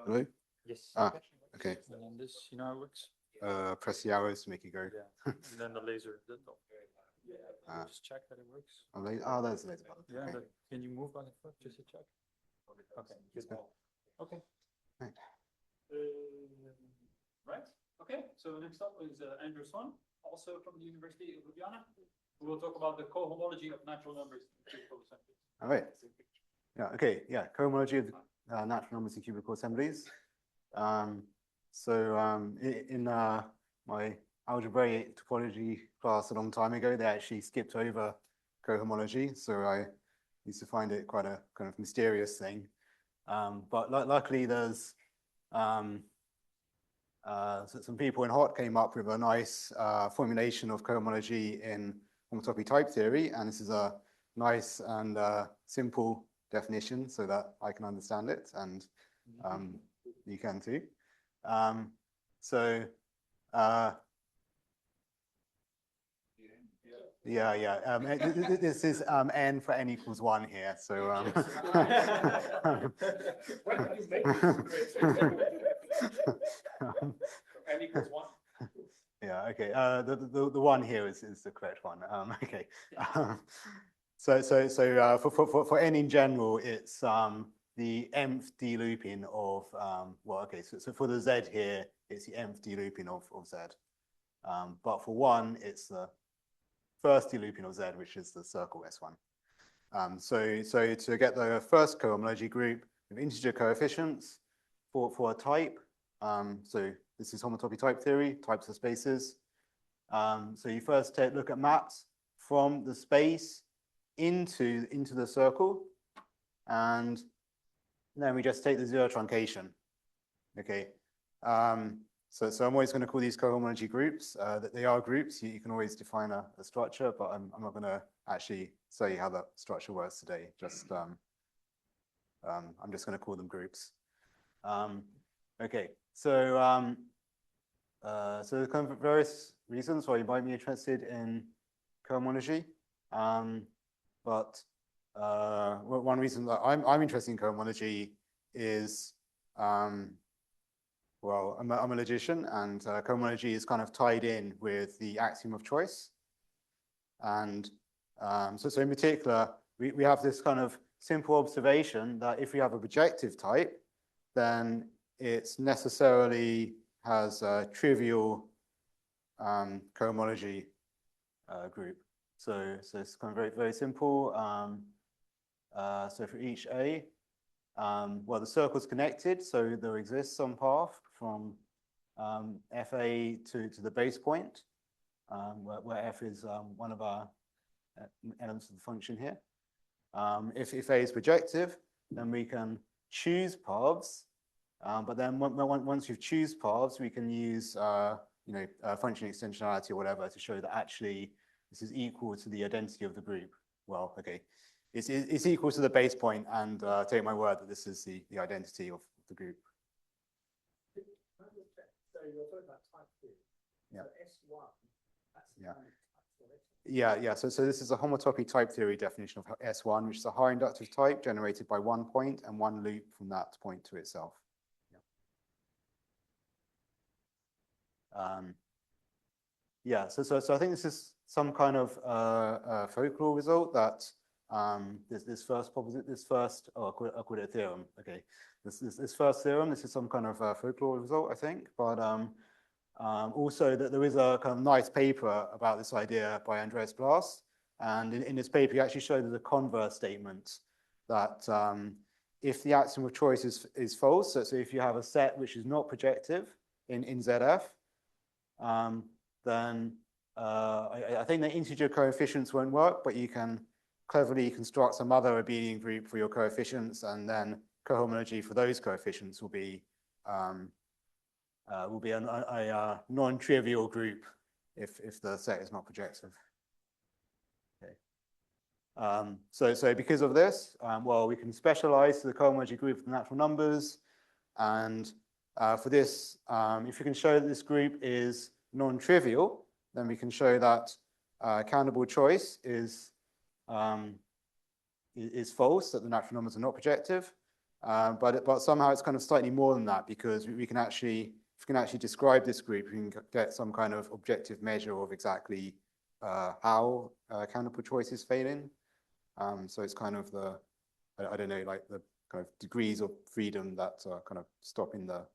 Hello? Yes. Okay. And then this, you know how it works? Press the arrows to make it go. Yeah. And then the laser at the top. Just check that it works. Oh, there's the laser button. Yeah, Okay. but can you move on the foot just to check? Okay, good. Okay. Right. Right. Okay. So next up is Andrew Swan, also from the University of Ljubljana, who will talk about the cohomology of natural numbers in cubical assemblies. All right. Yeah. Okay. Yeah. Cohomology of natural numbers in cubical assemblies. In my algebraic topology class a long time ago, they actually skipped over cohomology, so I used to find it quite a kind of mysterious thing. But luckily, there's some people in Hot came up with a nice formulation of cohomology in homotopy type theory, and this is a nice and simple definition so that I can understand it, and you can too. This is n for n equals 1 here. So When did you make this? N equals 1. Yeah, okay. The one here is the correct one. Okay. For n in general, it's the nth d-looping of so for the z here, it's the nth d-looping of z. But for 1, it's the first d-looping of z, which is the circle S1. So to get the first cohomology group with integer coefficients for a type, so this is homotopy type theory, types of spaces. So you first look at maps from the space into the circle, and then we just take the zero truncation. Okay. So I'm always going to call these cohomology groups. That they are groups. You can always define a structure, but I'm not going to actually show you how that structure works today. Just I'm just going to call them groups. Okay. So there's kind of various reasons why you might be interested in cohomology, but one reason that I'm interested in cohomology is well, I'm a logician, and cohomology is kind of tied in with the axiom of choice. And so in particular, we have this kind of simple observation that if we have a projective type, then it's necessarily has a trivial cohomology group. So it's kind of very, very simple. So for each A, well, the circle's connected, so there exists some path from FA to the base point, where F is one of our elements of the function here. If A is projective, then we can choose paths, but then once you choose paths, we can use function extensionality or whatever to show that actually this is equal to the identity of the group. Well, okay. It's equal to the base point, and take my word that this is the identity of the group. So you're talking about type theory. Yeah. So S1, that's the Yeah. kind of type Yeah. So this is a homotopy type theory definition of S1, which is a high inductive type generated by one point and one loop from that point to itself. So I think this is some kind of folklore result that this first I'll call it a theorem. Okay, this first theorem, this is some kind of folklore result, I think. But also that there is a kind of nice paper about this idea by Andreas Blas, and in this paper he actually showed the converse statement that if the axiom of choice is false, so if you have a set which is not projective in ZF, then I think the integer coefficients won't work, but you can cleverly construct some other abelian group for your coefficients, and then cohomology for those coefficients will be a non-trivial group if the set is not projective. Okay. So because of this, well, we can specialize the cohomology group of the natural numbers, and for this, if you can show that this group is non-trivial, then we can show that countable choice is false, that the natural numbers are not projective. But somehow it's kind of slightly more than that, because we can actually, if we can actually describe this group, we can get some kind of objective measure of exactly how canonical choice is failing. So it's kind of the, I don't know, like the kind of degrees of freedom that are kind of stopping the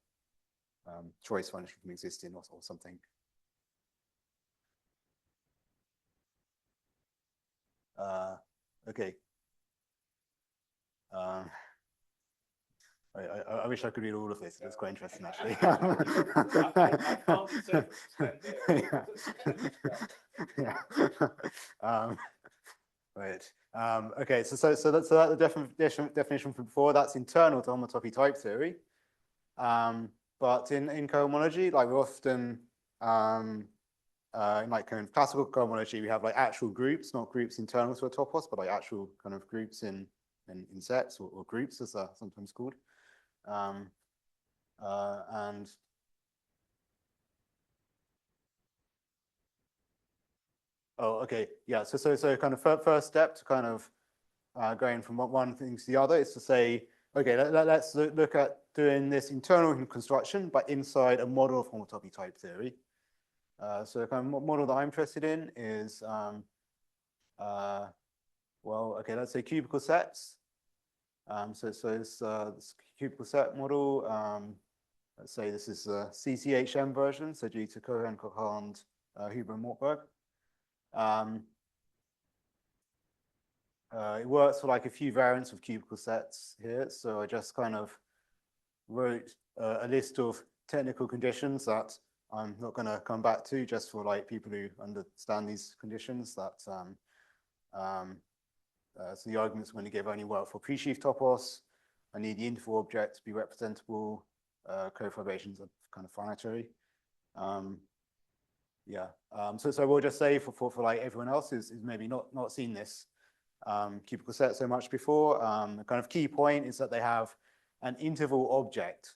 choice function from existing, or something. Okay. I wish I could read all of this. It's quite interesting, actually. I found it so yeah. Right. Okay. So that's the definition from before. That's internal to homotopy type theory. But in cohomology, like we often in like kind of classical cohomology, we have like actual groups, not groups internal to a topos, but like actual kind of groups in sets, or groups, as they're sometimes called. And oh, okay, yeah. So kind of first step to kind of going from one thing to the other is to say, okay, let's look at doing this internal construction, but inside a model of homotopy type theory. So the kind of model that I'm interested in is, well, okay, let's say cubical sets. So this cubical set model. Let's say this is the CCHM version, so due to Cohen, Cohand, Huber, and Mortberg. It works for like a few variants of cubical sets here. So I just kind of wrote a list of technical conditions that I'm not going to come back to, just for like people who understand these conditions. That so the arguments I'm going to give only work for pre-sheaf topos. I need the interval object to be representable. Co-fibrations are kind of finitary. Yeah. So we'll just say for like everyone else who's maybe not seen this cubical set so much before, the kind of key point is that they have an interval object.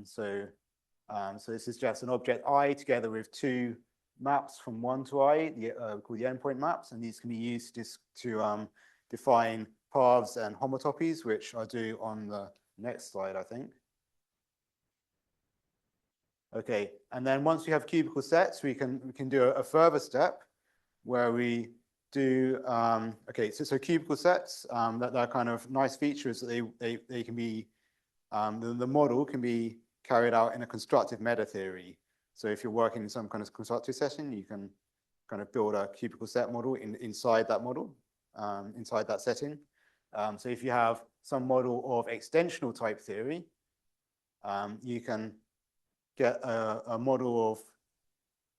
So this is just an object I together with two maps from 1 to I, called the endpoint maps, and these can be used to define paths and homotopies, which I'll do on the next slide, I think. Okay, and then once we have cubical sets, we can do a further step where we do okay. So cubical sets, that are kind of nice features that they can be the model can be carried out in a constructive meta theory. So if you're working in some kind of constructive setting, you can kind of build a cubical set model inside that model, inside that setting. So if you have some model of extensional type theory, you can get a model of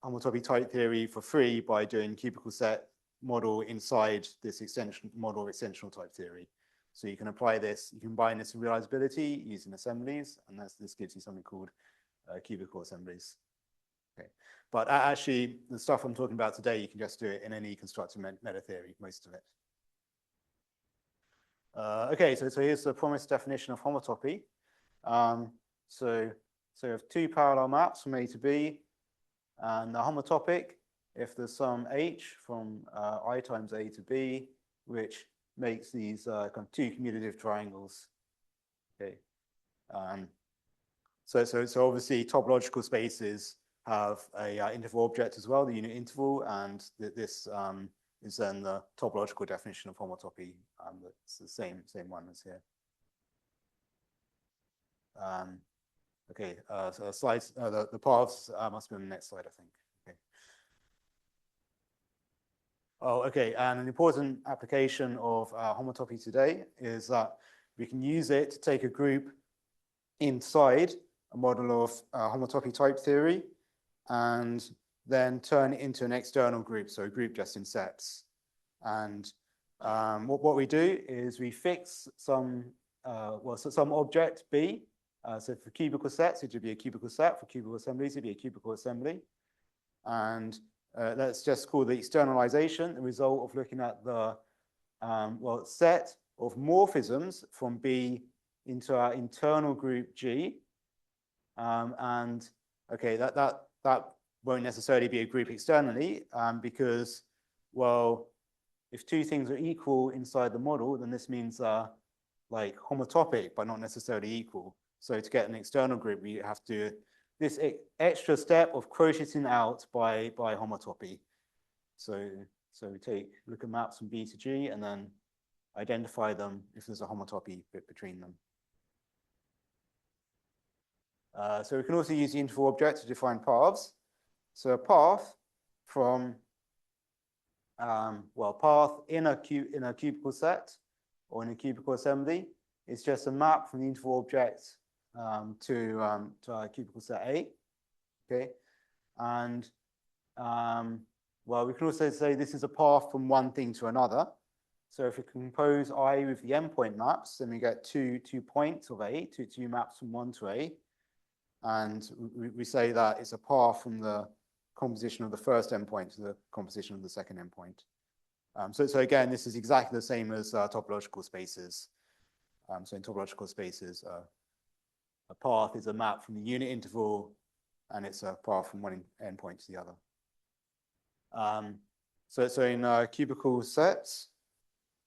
homotopy type theory for free by doing cubical set model inside this model of extensional type theory. So you can apply this, you can combine this with realizability using assemblies, and this gives you something called cubical assemblies. Okay, but actually the stuff I'm talking about today, you can just do it in any constructive meta theory, most of it. Okay, so here's the promised definition of homotopy. So we have two parallel maps from A to B, and the homotopic if there's some H from I times A to B, which makes these kind of two commutative triangles. Okay. So obviously topological spaces have a interval object as well, the unit interval, and this is then the topological definition of homotopy. That's the same one as here. Okay, so the slides, the paths must be on the next slide, I think. Okay. Oh, okay, and an important application of homotopy today is that we can use it to take a group inside a model of homotopy type theory and then turn it into an external group, so a group just in sets. And what we do is we fix some, some object B. So for cubical sets, it would be a cubical set. For cubical assemblies, it would be a cubical assembly. And let's just call the externalization the result of looking at the set of morphisms from B into our internal group G. And okay, that won't necessarily be a group externally because, well, if two things are equal inside the model, then this means like homotopic, but not necessarily equal. So to get an external group, we have to do this extra step of crocheting out by homotopy. So we look at maps from B to G and then identify them if there's a homotopy bit between them. So we can also use the interval object to define paths. So a path from, path in a cubical set or in a cubical assembly is just a map from the interval object to our cubical set A. Okay, and we can also say this is a path from one thing to another. So if we compose I with the endpoint maps, then we get two points of A, two maps from 1 to A. And we say that it's a path from the composition of the first endpoint to the composition of the second endpoint. So again, this is exactly the same as topological spaces. So in topological spaces, a path is a map from the unit interval, and it's a path from one endpoint to the other. So in cubical sets,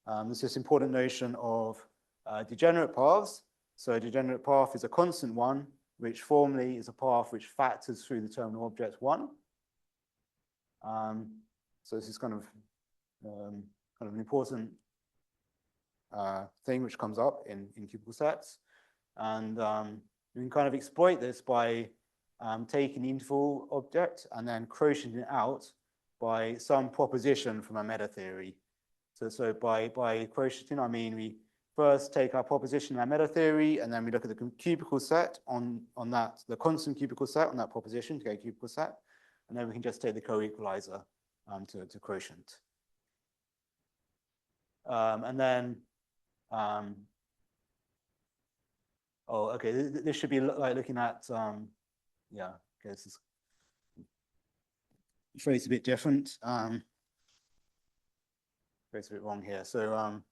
there's this important notion of degenerate paths. So a degenerate path is a constant one, which formally is a path which factors through the terminal object 1. So this is kind of an important thing which comes up in cubical sets. And we can kind of exploit this by taking the interval object and then crocheting it out by some proposition from a meta theory. So by crocheting, I mean we first take our proposition in our meta theory, and then we look at the cubical set on that, the constant cubical set on that proposition to get a cubical set, and then we can just take the co-equalizer to quotient. And then, this should be like looking at, okay, this is phrased a bit different. Phrased a bit wrong here. So,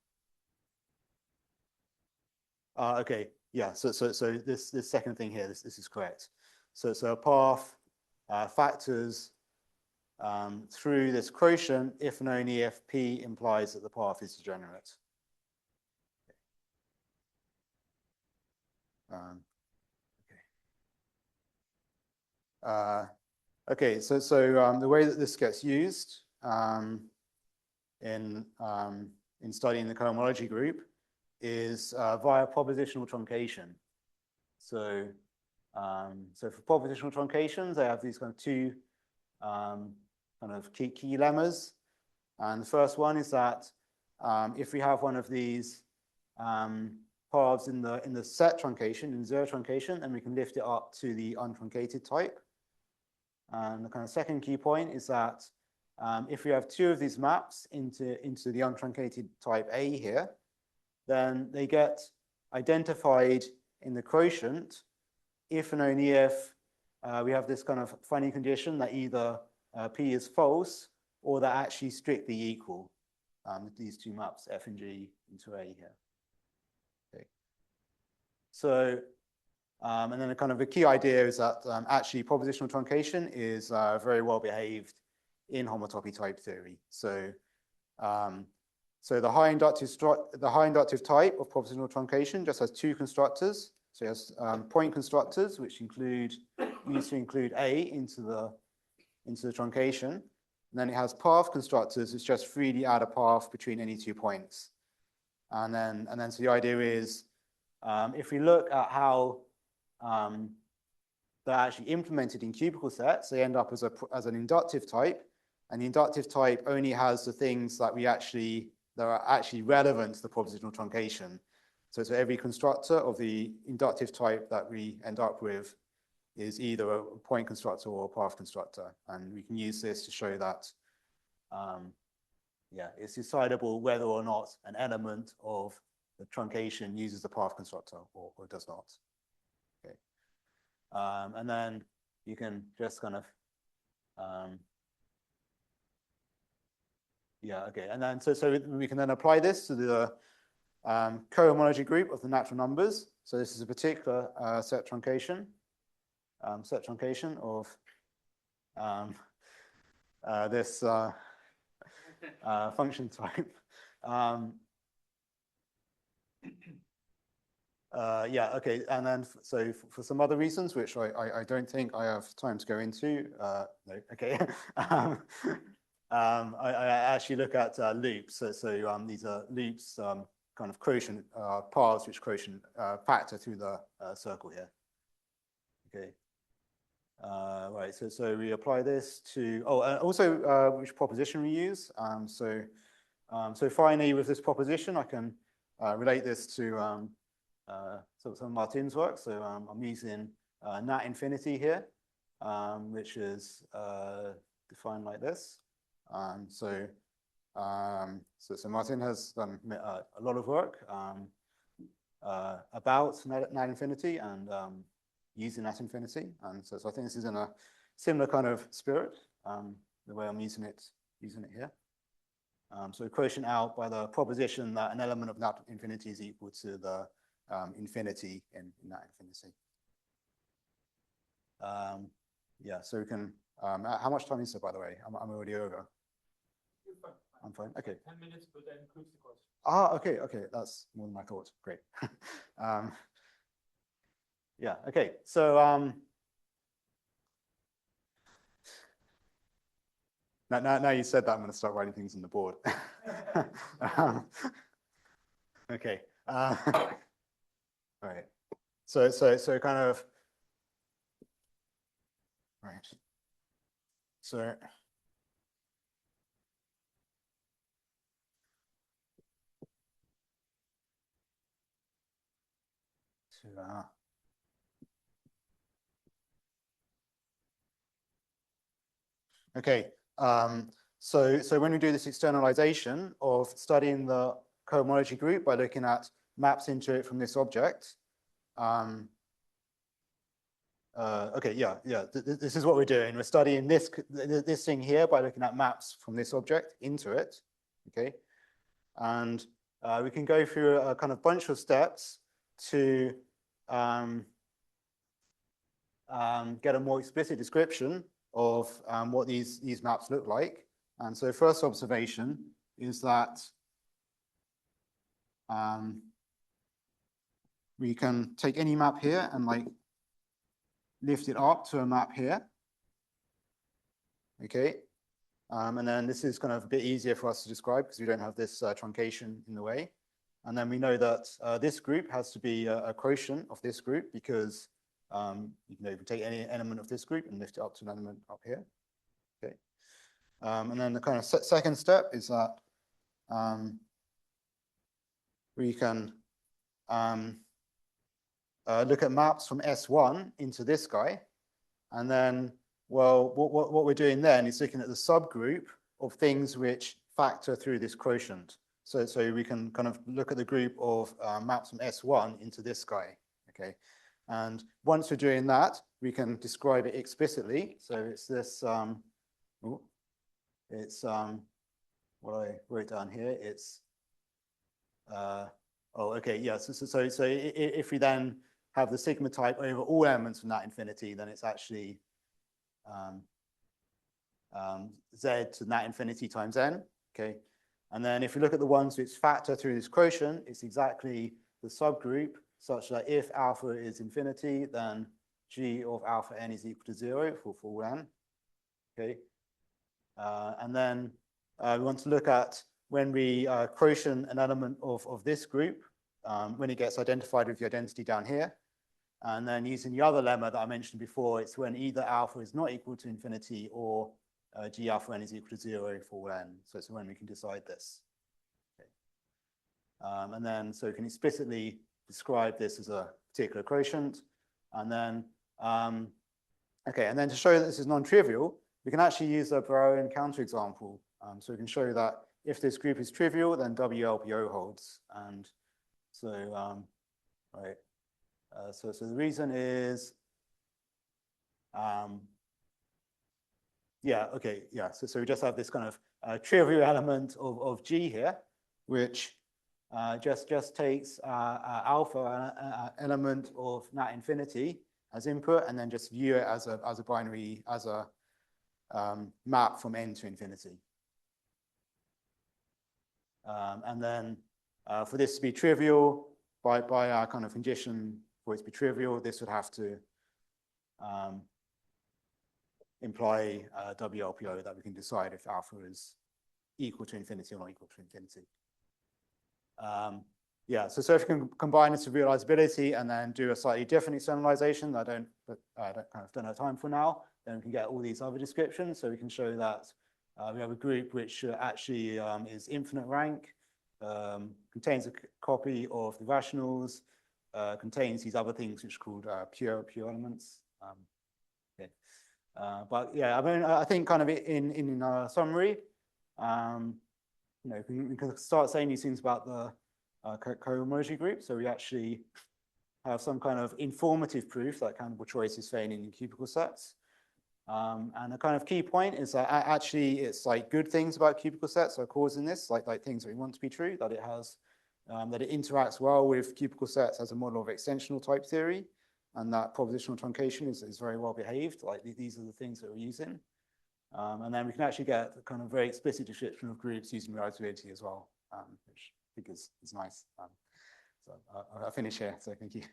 okay, yeah. So this second thing here, this is correct. So a path factors through this quotient if and only if P implies that the path is degenerate. Okay, so the way that this gets used in studying the cohomology group is via propositional truncation. So for propositional truncations, they have these kind of two kind of key lemmas. And the first one is that if we have one of these paths in the set truncation, in zero truncation, then we can lift it up to the untruncated type. And the kind of second key point is that if we have two of these maps into the untruncated type A here, then they get identified in the quotient if and only if we have this kind of funny condition that either P is false or they're actually strictly equal, these two maps, F and G into A here. Okay. So, and then kind of the key idea is that actually propositional truncation is very well behaved in homotopy type theory. So, the high inductive type of propositional truncation just has two constructors. So it has point constructors, which needs to include A into the truncation. And then it has path constructors, which just freely add a path between any 2 points. And then so the idea is, if we look at how they're actually implemented in cubical sets, they end up as an inductive type. And the inductive type only has the things that are actually relevant to the propositional truncation. So every constructor of the inductive type that we end up with is either a point constructor or a path constructor. And we can use this to show that it's decidable whether or not an element of the truncation uses the path constructor or does not. Okay. And then you can just kind of and then so we can then apply this to the cohomology group of the natural numbers. So this is a particular set truncation of this function type. Yeah, okay, and then so for some other reasons, which I don't think I have time to go into, no, okay. I actually look at loops. So these are loops, kind of quotient paths which quotient factor through the circle here. Okay. Right. So we apply this to and also which proposition we use. So finally, with this proposition, I can relate this to some of Martin's work. So I'm using nat infinity here, which is defined like this. So Martin has done a lot of work about nat infinity and using nat infinity. And so I think this is in a similar kind of spirit, the way I'm using it here. So quotient out by the proposition that an element of nat infinity is equal to the infinity in nat infinity. Yeah, so we can, how much time is it, by the way? I'm already over. You're fine. I'm fine, okay. 10 minutes, but that includes the question. Okay, that's more than I thought, great. Yeah, okay, so now you said that, I'm going to start writing things on the board. Okay. All right. So kind of right. So okay. So when we do this externalization of studying the cohomology group by looking at maps into it from this object, okay, yeah. This is what we're doing. We're studying this thing here by looking at maps from this object into it, okay? And we can go through a kind of bunch of steps to get a more explicit description of what these maps look like. And so first observation is that we can take any map here and like lift it up to a map here. Okay. And then this is kind of a bit easier for us to describe because we don't have this truncation in the way. And then we know that this group has to be a quotient of this group because you can take any element of this group and lift it up to an element up here. Okay. And then the kind of second step is that we can look at maps from S1 into this guy. And then, well, what we're doing then is looking at the subgroup of things which factor through this quotient. So we can kind of look at the group of maps from S1 into this guy, okay? And once we're doing that, we can describe it explicitly. So it's this, what I wrote down here, it's, okay, yeah, so if we then have the sigma type over all elements from that infinity, then it's actually z to that infinity times n, okay? And then if we look at the ones which factor through this quotient, it's exactly the subgroup such that if alpha is infinity, then g of alpha n is equal to 0 for all n, okay? And then we want to look at when we quotient an element of this group, when it gets identified with the identity down here. And then using the other lemma that I mentioned before, it's when either alpha is not equal to infinity or g alpha n is equal to 0 for all n. So it's when we can decide this. Okay. And then, so we can explicitly describe this as a particular quotient. And then, okay, and then to show that this is non-trivial, we can actually use a Barrowan counterexample. So we can show that if this group is trivial, then WLPO holds. And so, right. So the reason is, yeah, okay, yeah. So we just have this kind of trivial element of G here, which just takes alpha element of nat infinity as input, and then just view it as a binary, as a map from n to infinity. And then for this to be trivial, by our kind of condition for it to be trivial, this would have to imply WLPO that we can decide if alpha is equal to infinity or not equal to infinity. Yeah, so if you can combine this with realizability and then do a slightly different externalization that I don't have time for now, then we can get all these other descriptions. So we can show that we have a group which actually is infinite rank, contains a copy of the rationals, contains these other things which are called pure elements. Okay. But yeah, I mean, I think kind of in summary, you know, we can start saying these things about the cohomology group. So we actually have some kind of informative proof that countable choice is feigning in cubical sets. And the kind of key point is that actually it's like good things about cubical sets are causing this, like things that we want to be true, that it has, that it interacts well with cubical sets as a model of extensional type theory, and that propositional truncation is very well behaved. Like these are the things that we're using. And then we can actually get a kind of very explicit description of groups using realizability as well, which I think is nice. So I'll finish here, so thank you.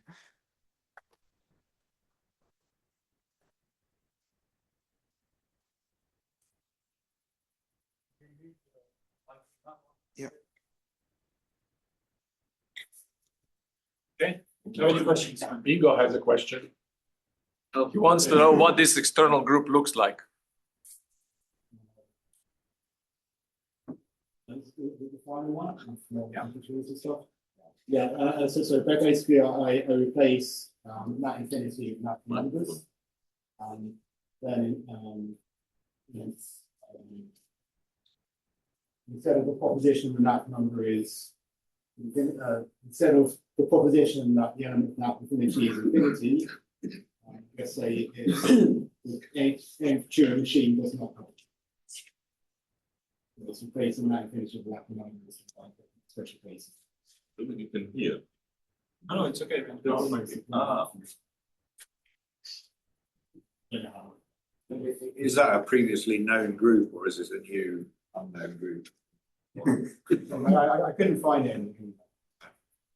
Yeah. Okay, any questions? Vigo has a question. He wants to know what this external group looks like. The final one. Yeah. So basically, I replace that infinity with that numbers. Then instead of the proposition that that number is instead of the proposition that the element of that infinity is infinity, let's say it's a Turing machine does not have it. It's replacing that infinity with that number is like special cases. You can hear. No, it's okay. Is that a previously known group or is this a new unknown group? I couldn't find anything.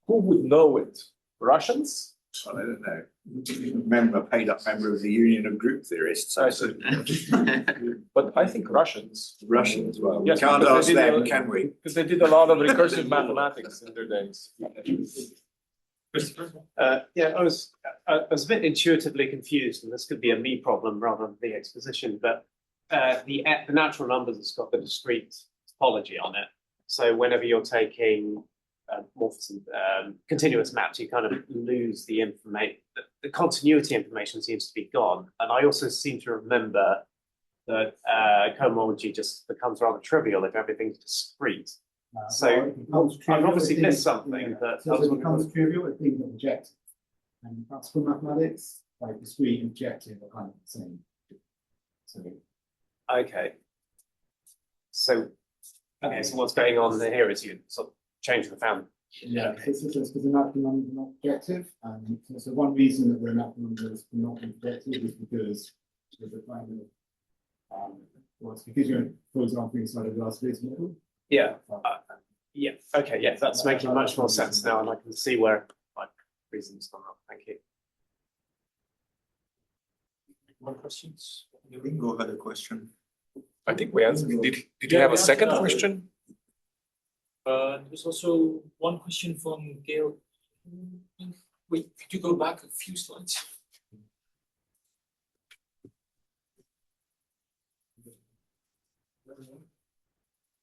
Who would know it? Russians? Well, I don't know. A paid up member of the Union of Group Theorists. But I think Russians. Russians, well, we Yes, can't because ask they did them, a- can we? Because they did a lot of recursive mathematics in their days. Yeah, I was a bit intuitively confused, and this could be a me problem rather than the exposition, but the natural numbers has got the discrete topology on it. So whenever you're taking continuous maps, you kind of lose the information. The continuity information seems to be gone. And I also seem to remember that cohomology just becomes rather trivial if everything's discrete. So I've obviously missed something. So it becomes trivial if things are objective. And that's for mathematics, like discrete and objective are kind of the same. So okay. So what's going on here is you sort of change the family. yeah, it's because the natural numbers are not objective. And so one reason that we're natural numbers are not objective is because there's a kind of well, it's because you're, for example, inside a glass base model. Yeah. Yeah. Okay. Yeah, that's making much more sense now, and I can see where my reasons come up. Thank you. More questions? Bingo had a question. I think we answered. Did you have a second question? There's also one question from Gail. Wait, could you go back a few slides?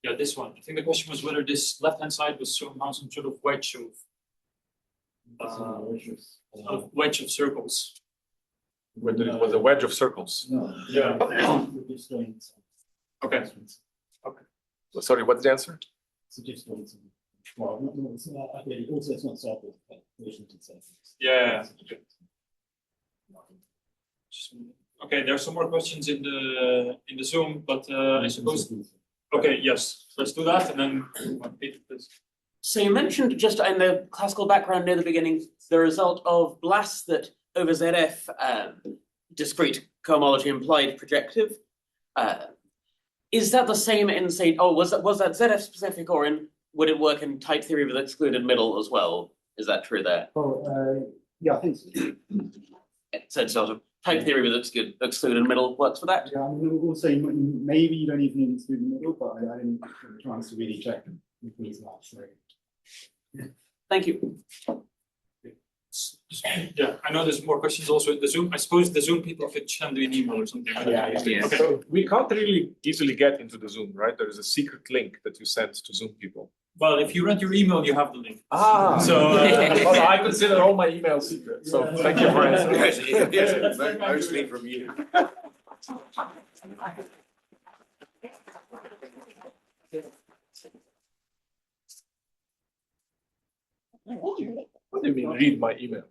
Yeah, this one. I think the question was whether this left-hand side was somehow some sort of wedge of circles. Whether it was a wedge of circles. No. Yeah. Okay. Sorry, what's the answer? So just well, not, it's not, okay, also it's not circles, but collisions and circles. Yeah. Okay, there are some more questions in the Zoom, but I suppose. Okay, yes, let's do that and then. So you mentioned just in the classical background near the beginning, the result of blasts that over ZF discrete cohomology implied projective. Is that the same in, say, was that ZF specific, or would it work in type theory with excluded middle as well? Is that true there? Yeah, I think so. So sort of type theory with excluded middle works for that? Yeah, I mean, also, maybe you don't even need to do the middle, but I didn't get a chance to really check these that, so. Thank you. Yeah, I know there's more questions also in the Zoom. I suppose the Zoom people could send you an email or something. Yeah. Okay. So we can't really easily get into the Zoom, right? There is a secret link that you send to Zoom people. Well, if you rent your email, you have the link. Ah, So, well, I consider all my emails secret, so Yeah. thank you for answering. Yes, mostly from you. What do you mean, read my email?